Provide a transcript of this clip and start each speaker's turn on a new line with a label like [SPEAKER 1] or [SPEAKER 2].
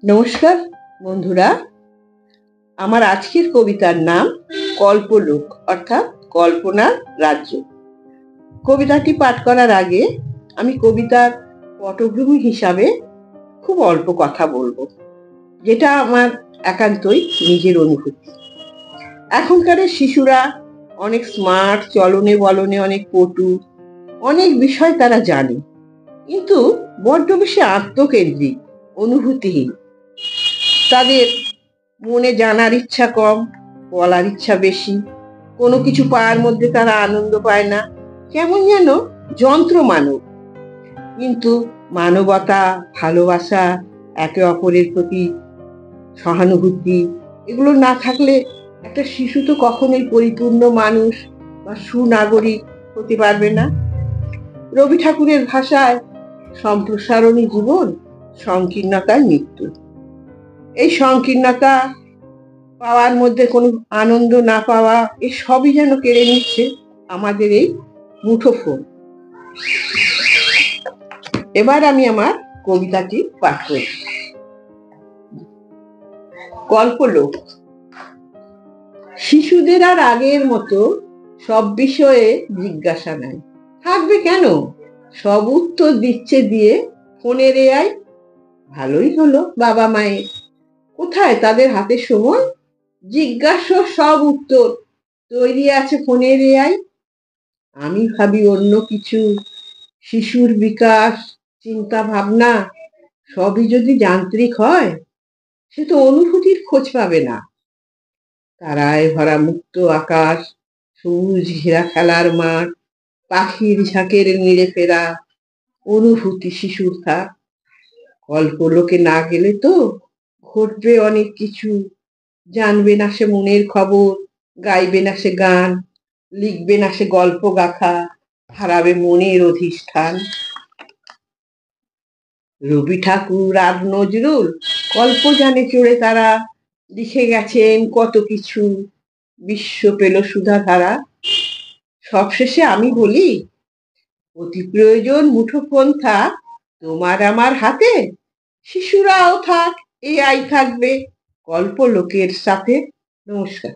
[SPEAKER 1] নমস্কার বন্ধুরা, আমার আজকের কবিতার নাম কল্পলোক অর্থাৎ কল্পনার রাজ্য। কবিতাটি পাঠ করার আগে আমি কবিতার পটভূমি হিসাবে খুব অল্প কথা বলবো, যেটা আমার একান্তই নিজের অনুভূতি। এখনকার শিশুরা অনেক স্মার্ট, চলনে বলনে অনেক পটু, অনেক বিষয় তারা জানে, কিন্তু বড্ড বেশি আত্মকেন্দ্রিক, অনুভূতিহীন। তাদের মনে জানার ইচ্ছা কম, বলার ইচ্ছা বেশি। কোনো কিছু পাওয়ার মধ্যে তারা আনন্দ পায় না, কেমন যেন যন্ত্র মানব। কিন্তু মানবতা, ভালোবাসা, একে অপরের প্রতি সহানুভূতি, এগুলো না থাকলে একটা শিশু তো কখনোই পরিপূর্ণ মানুষ বা সুনাগরিক হতে পারবে না। রবি ঠাকুরের ভাষায় সম্প্রসারণী জীবন, সংকীর্ণতার মৃত্যু। এই সংকীর্ণতা পাওয়ার মধ্যে কোনো আনন্দ না পাওয়া, এই সবই যেন কেড়ে নিচ্ছে আমাদের এই মুঠোফোন। এবার আমি আমার কবিতাটি পাঠ করি। কল্পলোক। শিশুদের আর আগের মতো সব বিষয়ে জিজ্ঞাসা নাই, থাকবে কেন? সব উত্তর দিচ্ছে দিয়ে ফোনের এআই। ভালোই হলো বাবা মায়ের, কোথায় তাদের হাতে সময়? জিজ্ঞাসা সব উত্তর তৈরি আছে ফোনের এআই। আমি ভাবি অন্য কিছু, শিশুর বিকাশ, চিন্তা ভাবনা সবই যদি যান্ত্রিক হয়, সে তো অনুভূতির খোঁজ পাবে না। তারায় ভরা মুক্ত আকাশ, সবুজ ঘেরা খেলার মাঠ, পাখির ঝাঁকের নিড়ে ফেরা, অনুভূতি শিশুর থাক। কল্পলোকে না গেলে তো ঘটবে অনেক কিছু, জানবে না সে মনের খবর, গাইবে না সে গান, লিখবে না সে গল্প গাথা, হারাবে মনের অধিষ্ঠান। রবি ঠাকুর আর নজরুল কল্পযানে চড়ে তারা লিখে গেছেন কত কিছু, বিশ্ব পেল সুধাধারা। সবশেষে আমি বলি, অতি প্রয়োজন মুঠোফোন থাক তোমার আমার হাতে, শিশুরাও থাক, এআই থাকবে কল্পলোকের সাথে। নমস্কার।